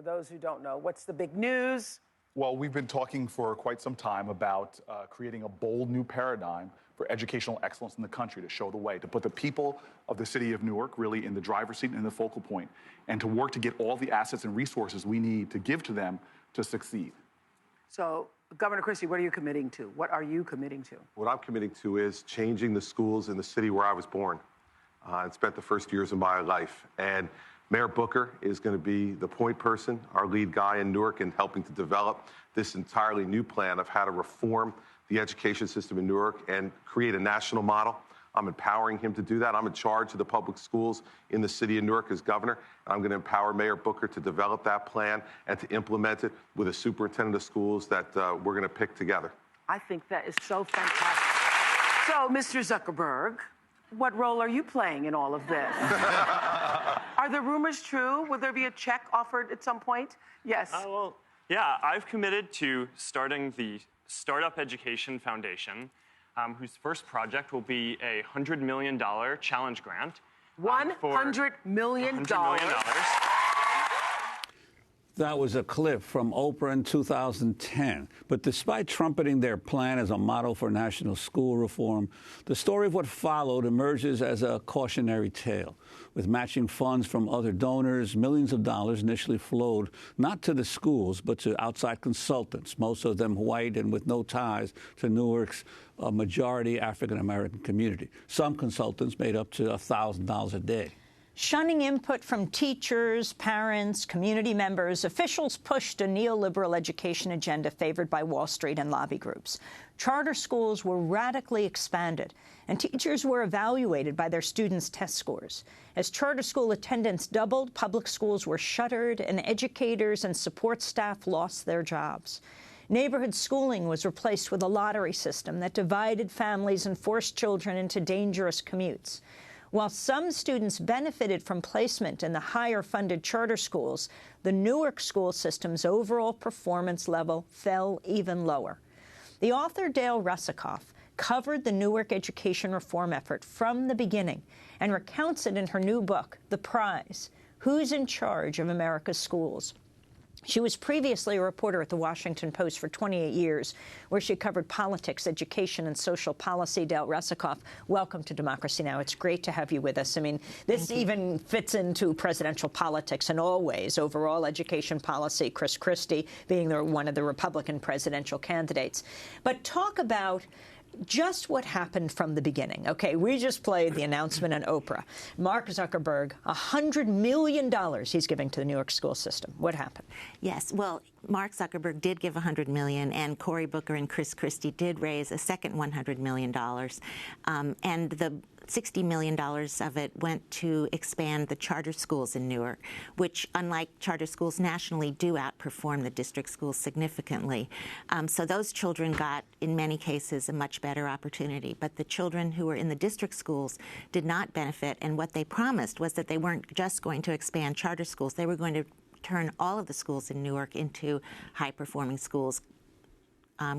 for those who don't know. What's the big news? Well, we've been talking for quite some time about creating a bold new paradigm for educational excellence in the country, to show the way, to put the people of the city of Newark really in the driver's seat and the focal point, and to work to get all the assets and resources we need to give to them to succeed. So, Governor Christie, what are you committing to? What are you committing to? What I'm committing to is changing the schools in the city where I was born and spent the first years of my life. And Mayor Booker is going to be the point person, our lead guy in Newark, in helping to develop this entirely new plan of how to reform the education system in Newark and create a national model. I'm empowering him to do that. I'm in charge of the public schools in the city of Newark as governor. And I'm going to empower Mayor Booker to develop that plan and to implement it with a superintendent of schools that we're going to pick together. I think that is so fantastic. So, Mr. Zuckerberg, what role are you playing in all of this? Are the rumors true? Will there be a check offered at some point? Yes. Well, yeah, I've committed to starting the Startup Education Foundation, whose first project will be a $100 million challenge grant. $100 million? That was a clip from Oprah in 2010. But despite trumpeting their plan as a model for national school reform, the story of what followed emerges as a cautionary tale. With matching funds from other donors, millions of dollars initially flowed not to the schools, but to outside consultants, most of them white and with no ties to Newark's majority African-American community. Some consultants made up to $1,000 a day. Shunning input from teachers, parents, community members, officials pushed a neoliberal education agenda favored by Wall Street and lobby groups. Charter schools were radically expanded, and teachers were evaluated by their students' test scores. As charter school attendance doubled, public schools were shuttered, and educators and support staff lost their jobs. Neighborhood schooling was replaced with a lottery system that divided families and forced children into dangerous commutes. While some students benefited from placement in the higher-funded charter schools, the Newark school system's overall performance level fell even lower. The author Dale Russakoff covered the Newark education reform effort from the beginning and recounts it in her new book, The Prize: Who's in Charge of America's Schools? She was previously a reporter at The Washington Post for 28 years, where she covered politics, education, and social policy. Dale Russakoff, welcome to Democracy Now! It's great to have you with us. I mean, this even fits into presidential politics in all ways. Overall education policy, Chris Christie being one of the Republican presidential candidates. But talk about just what happened from the beginning. Okay, we just played the announcement on Oprah. Mark Zuckerberg, $100 million he's giving to the Newark school system. What happened? Yes, well, Mark Zuckerberg did give $100 million, and Cory Booker and Chris Christie did raise a second $100 million. And the $60 million of it went to expand the charter schools in Newark, which, unlike charter schools nationally, do outperform the district schools significantly. So those children got, in many cases, a much better opportunity. But the children who were in the district schools did not benefit, and what they promised was that they weren't just going to expand charter schools. They were going to turn all of the schools in Newark into high-performing schools.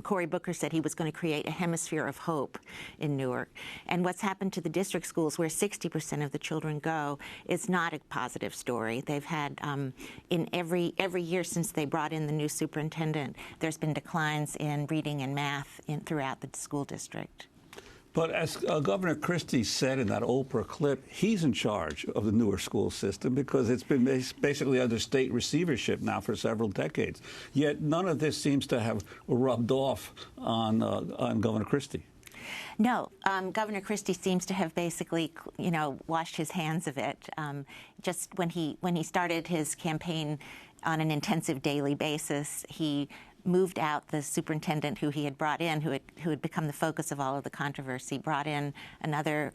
Cory Booker said he was going to create a hemisphere of hope in Newark. And what's happened to the district schools, where 60% of the children go, is not a positive story. They've had, in every year since they brought in the new superintendent, there's been declines in reading and math throughout the school district. But as Governor Christie said in that Oprah clip, he's in charge of the Newark school system because it's been basically under state receivership now for several decades. Yet none of this seems to have rubbed off on Governor Christie. No, Governor Christie seems to have basically, washed his hands of it. Just when he started his campaign on an intensive daily basis, he moved out the superintendent who he had brought in, who had become the focus of all of the controversy, brought in another,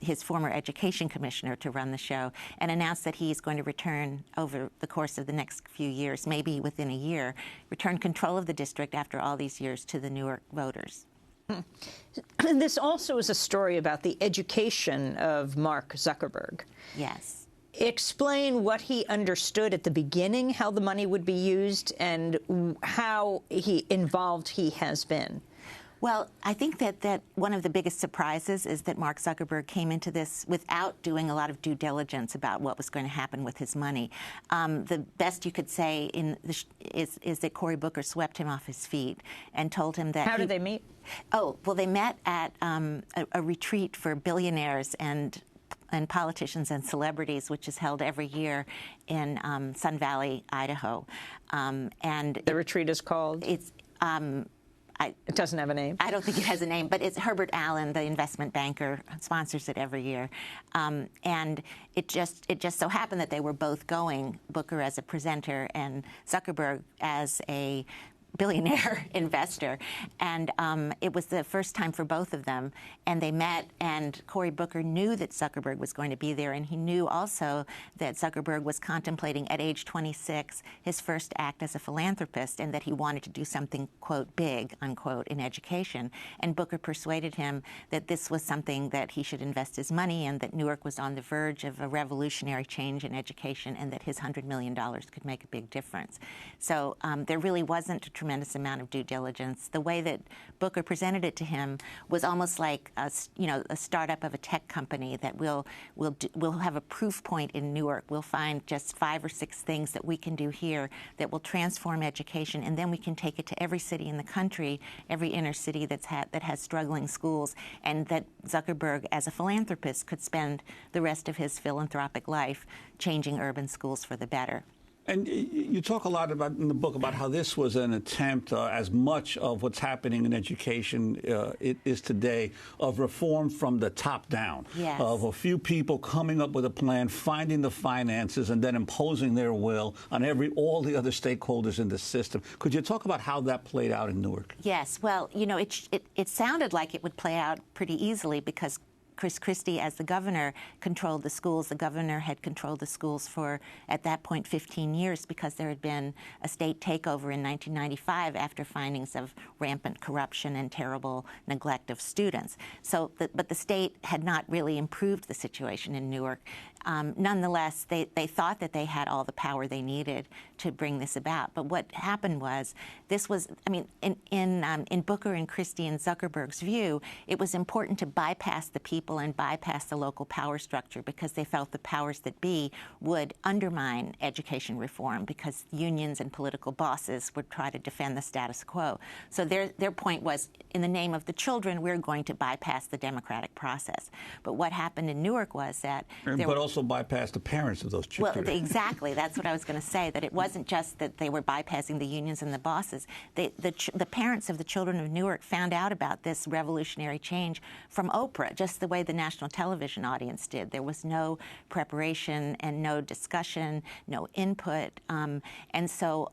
his former education commissioner to run the show, and announced that he's going to return over the course of the next few years, maybe within a year, return control of the district after all these years to the Newark voters. This also is a story about the education of Mark Zuckerberg. Yes. Explain what he understood at the beginning, how the money would be used, and how involved he has been. Well, I think that one of the biggest surprises is that Mark Zuckerberg came into this without doing a lot of due diligence about what was going to happen with his money. The best you could say is that Cory Booker swept him off his feet and told him that. How did they meet? Oh, well, they met at a retreat for billionaires and politicians and celebrities, which is held every year in Sun Valley, Idaho. And the retreat is called? It's. It doesn't have a name? I don't think it has a name, but it's Herbert Allen, the investment banker, sponsors it every year. And it just so happened that they were both going, Booker as a presenter and Zuckerberg as a billionaire investor. And it was the first time for both of them. And they met, and Cory Booker knew that Zuckerberg was going to be there. And he knew also that Zuckerberg was contemplating at age 26 his first act as a philanthropist, and that he wanted to do something, quote, big, unquote, in education. And Booker persuaded him that this was something that he should invest his money in, that Newark was on the verge of a revolutionary change in education, and that his $100 million could make a big difference. So there really wasn't a tremendous amount of due diligence. The way that Booker presented it to him was almost like a startup of a tech company that we'll have a proof point in Newark. We'll find just 5 or 6 things that we can do here that will transform education, and then we can take it to every city in the country, every inner city that has struggling schools, and that Zuckerberg, as a philanthropist, could spend the rest of his philanthropic life changing urban schools for the better. And you talk a lot about in the book about how this was an attempt, as much of what's happening in education it is today, of reform from the top down. Yes. Of a few people coming up with a plan, finding the finances, and then imposing their will on all the other stakeholders in the system. Could you talk about how that played out in Newark? Yes. Well, it sounded like it would play out pretty easily because Christie, as the governor, controlled the schools. The governor had controlled the schools for, at that point, 15 years because there had been a state takeover in 1995 after findings of rampant corruption and terrible neglect of students. So, but the state had not really improved the situation in Newark. Nonetheless, they thought that they had all the power they needed to bring this about. But what happened was, this was, I mean, in Booker and Christie and Zuckerberg's view, it was important to bypass the people and bypass the local power structure because they felt the powers that be would undermine education reform because unions and political bosses would try to defend the status quo. So their point was, in the name of the children, we're going to bypass the democratic process. But what happened in Newark was that but also bypass the parents of those children. Well, exactly. That's what I was going to say, that it wasn't just that they were bypassing the unions and the bosses. The parents of the children of Newark found out about this revolutionary change from Oprah, just the way the national television audience did. There was no preparation and no discussion, no input. And so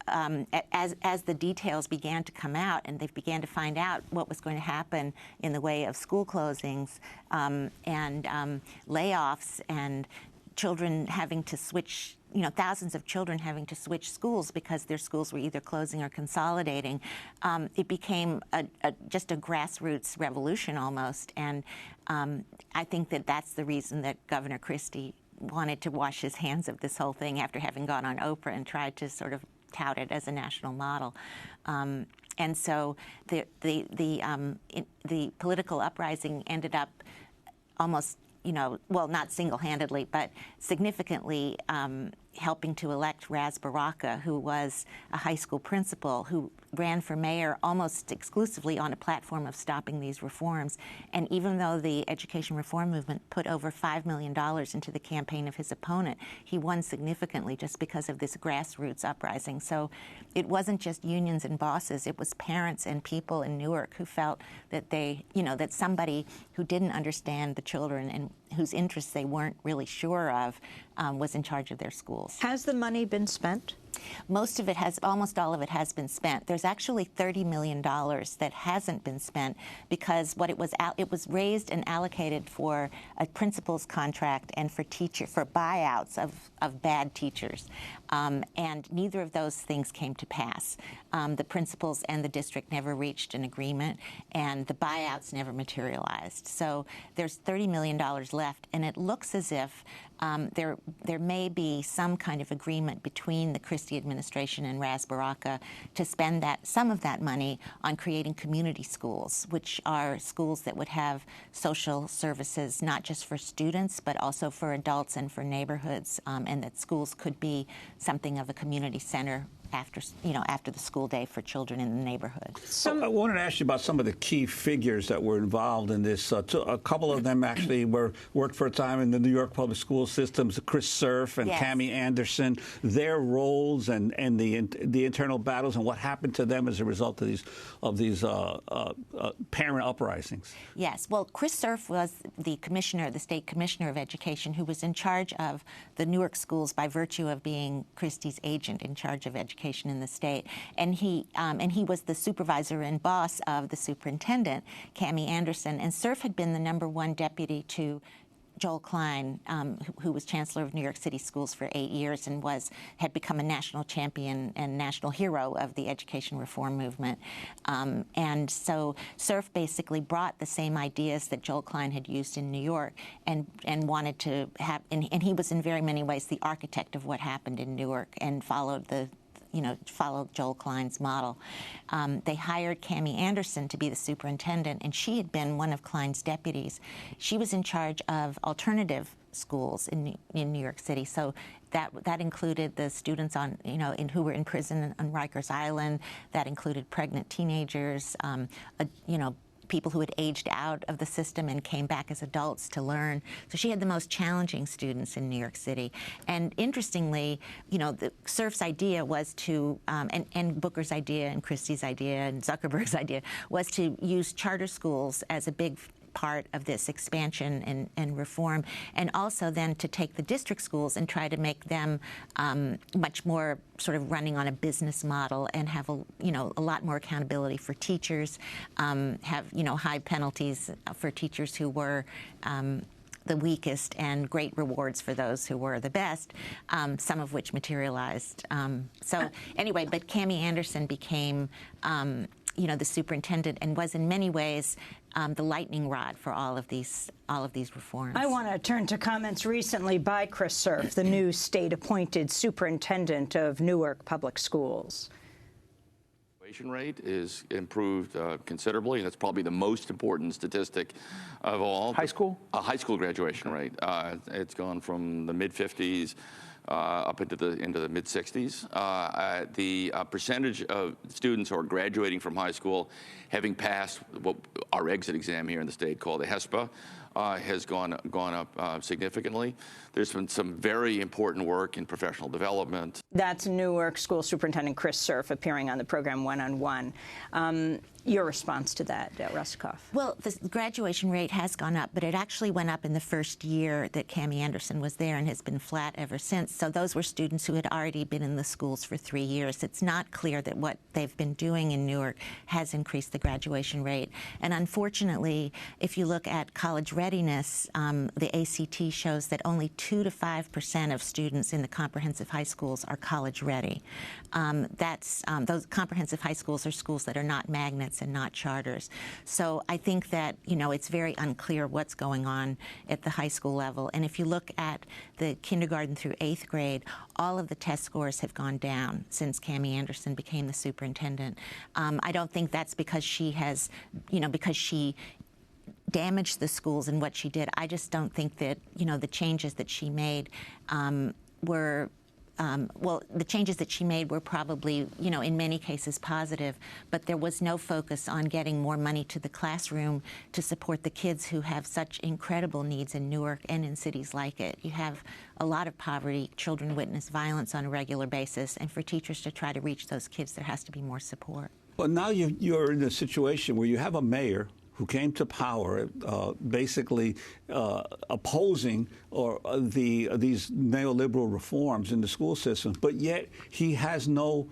as the details began to come out and they began to find out what was going to happen in the way of school closings and layoffs and children having to switch, thousands of children having to switch schools because their schools were either closing or consolidating, it became just a grassroots revolution almost. And I think that that's the reason that Governor Christie wanted to wash his hands of this whole thing after having gone on Oprah and tried to sort of tout it as a national model. And so the political uprising ended up almost, well, not single-handedly, but significantly helping to elect Raz Baraka, who was a high school principal who ran for mayor almost exclusively on a platform of stopping these reforms. And even though the education reform movement put over $5 million into the campaign of his opponent, he won significantly just because of this grassroots uprising. So it wasn't just unions and bosses, it was parents and people in Newark who felt that that somebody who didn't understand the children and whose interests they weren't really sure of was in charge of their schools. Has the money been spent? Almost all of it has been spent. There's actually $30 million that hasn't been spent because it was raised and allocated for a principal's contract and for buyouts of bad teachers. And neither of those things came to pass. The principals and the district never reached an agreement, and the buyouts never materialized. So there's $30 million left, and it looks as if there may be some kind of agreement between the Christie administration and Ras Baraka to spend some of that money on creating community schools, which are schools that would have social services not just for students but also for adults and for neighborhoods, and that schools could be something of a community center after the school day for children in the neighborhood. I wanted to ask you about some of the key figures that were involved in this. A couple of them actually worked for a time in the New York public school systems. Chris Cerf and Cerf Anderson, their roles and the internal battles and what happened to them as a result of these parent uprisings. Yes. Well, Chris Cerf was the state commissioner of education, who was in charge of the Newark schools by virtue of being Christie's agent in charge of education in the state, and he was the supervisor and boss of the superintendent, Cami Anderson. And Cerf had been the #1 deputy to Joel Klein, who was chancellor of New York City schools for 8 years and had become a national champion and national hero of the education reform movement. And so Cerf basically brought the same ideas that Joel Klein had used in New York and wanted to have, and he was in very many ways the architect of what happened in Newark and followed Joel Klein's model. They hired Cami Anderson to be the superintendent, and she had been one of Klein's deputies. She was in charge of alternative schools in New York City. So that included the students who were in prison on Rikers Island. That included pregnant teenagers, people who had aged out of the system and came back as adults to learn. So she had the most challenging students in New York City. And interestingly, the Cerf's idea was to, and Booker's idea and Christie's idea and Zuckerberg's idea was to use charter schools as a big part of this expansion and reform, and also then to take the district schools and try to make them much more sort of running on a business model and have a lot more accountability for teachers, have high penalties for teachers who were the weakest and great rewards for those who were the best, some of which materialized. So anyway, but Cami Anderson became the superintendent and was in many ways the lightning rod for all of these reforms. I want to turn to comments recently by Chris Cerf, the new state-appointed superintendent of Newark Public Schools. Graduation rate is improved considerably, and that's probably the most important statistic of all. High school? High school graduation rate. It's gone from the mid-50s up into the mid-60s. The percentage of students who are graduating from high school, having passed what our exit exam here in the state called the HESPA, has gone up significantly. There's been some very important work in professional development. That's Newark School Superintendent Chris Cerf appearing on the program One-on-One. Your response to that, Russakoff? Well, the graduation rate has gone up, but it actually went up in the first year that Cami Anderson was there and has been flat ever since. So those were students who had already been in the schools for 3 years. It's not clear that what they've been doing in Newark has increased the graduation rate. And unfortunately, if you look at college readiness, the ACT shows that only 2 to 5% of students in the comprehensive high schools are college ready. Those comprehensive high schools are schools that are not magnets and not charters. So I think that, it's very unclear what's going on at the high school level. And if you look at the kindergarten through 8th grade, all of the test scores have gone down since Cami Anderson became the superintendent. I don't think that's because she has, because she damaged the schools and what she did. I just don't think that, the changes that she made were the changes that she made were probably, in many cases positive, but there was no focus on getting more money to the classroom to support the kids who have such incredible needs in Newark and in cities like it. You have a lot of poverty, children witness violence on a regular basis, and for teachers to try to reach those kids, there has to be more support. Well, now you're in a situation where you have a mayor who came to power basically opposing these neoliberal reforms in the school system, but yet he has no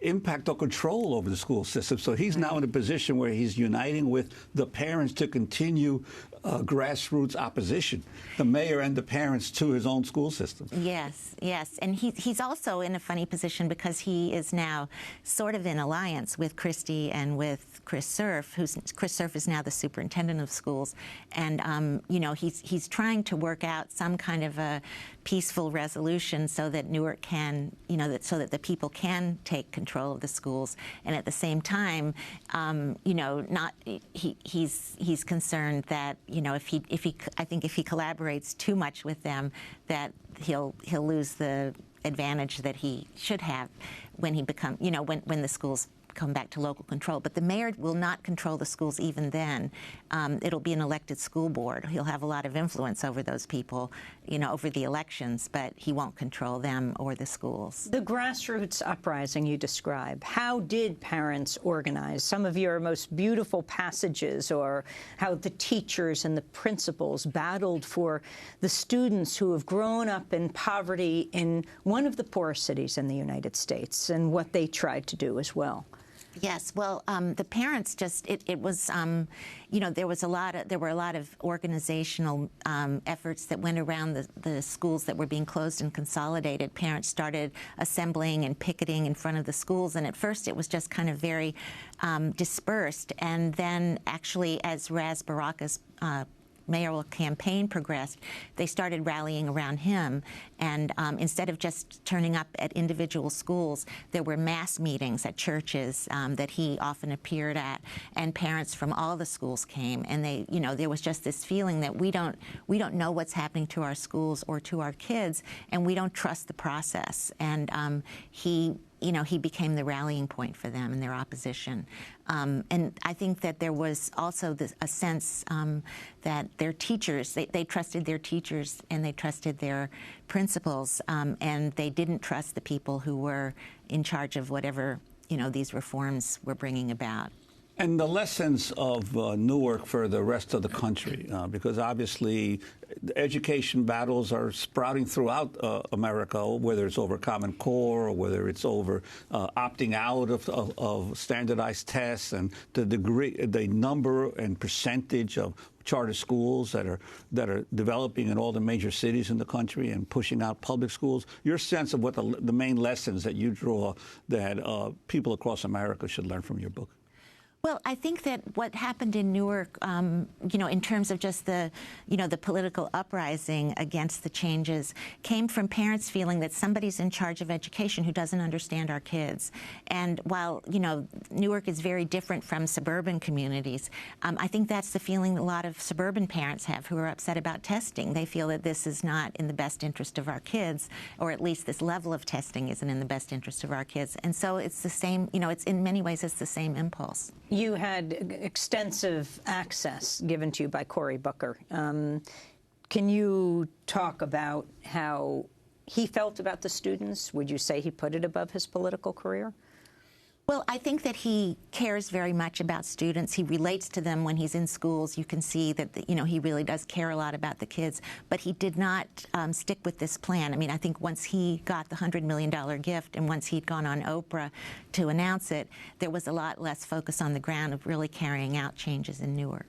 impact or control over the school system. So he's now in a position where he's uniting with the parents to continue grassroots opposition, the mayor and the parents to his own school system. Yes, yes. And he's also in a funny position because he is now sort of in alliance with Christie and with Chris Cerf, Chris Cerf is now the superintendent of schools. And, you know, he's trying to work out some kind of a peaceful resolution so that Newark can, you know, so that the people can take control of the schools. And at the same time, you know, he's concerned that, you know, I think if he collaborates too much with them, that he'll lose the advantage that he should have when he you know, when the schools come back to local control. But the mayor will not control the schools even then. It'll be an elected school board. He'll have a lot of influence over those people, you know, over the elections, but he won't control them or the schools. The grassroots uprising you describe, how did parents organize? Some of your most beautiful passages, or how the teachers and the principals battled for the students who have grown up in poverty in one of the poorest cities in the United States, and what they tried to do as well. Yes, well, the parents just, it was, you know, there were a lot of organizational efforts that went around the schools that were being closed and consolidated. Parents started assembling and picketing in front of the schools, and at first it was just kind of very dispersed. And then actually, as Ras Baraka's mayoral campaign progressed, they started rallying around him. And instead of just turning up at individual schools, there were mass meetings at churches that he often appeared at, and parents from all the schools came. And they, you know, there was just this feeling that we don't know what's happening to our schools or to our kids, and we don't trust the process. And you know, he became the rallying point for them in their opposition. And I think that there was also a sense that their teachers, they trusted their teachers and they trusted their principals, and they didn't trust the people who were in charge of whatever, you know, these reforms were bringing about. And the lessons of Newark for the rest of the country, because obviously education battles are sprouting throughout America, whether it's over Common Core or whether it's over opting out of standardized tests, and the number and percentage of charter schools that are developing in all the major cities in the country and pushing out public schools. Your sense of what the main lessons that you draw that people across America should learn from your book? Well, I think that what happened in Newark, you know, in terms of just the, you know, the political uprising against the changes, came from parents feeling that somebody's in charge of education who doesn't understand our kids. And while, you know, Newark is very different from suburban communities, I think that's the feeling a lot of suburban parents have who are upset about testing. They feel that this is not in the best interest of our kids, or at least this level of testing isn't in the best interest of our kids. And so it's the same, you know, it's in many ways it's the same impulse. You had extensive access given to you by Cory Booker. Can you talk about how he felt about the students? Would you say he put it above his political career? Well, I think that he cares very much about students. He relates to them when he's in schools. You can see that, you know, he really does care a lot about the kids. But he did not stick with this plan. I mean, I think once he got the $100 million gift and once he'd gone on Oprah to announce it, there was a lot less focus on the ground of really carrying out changes in Newark.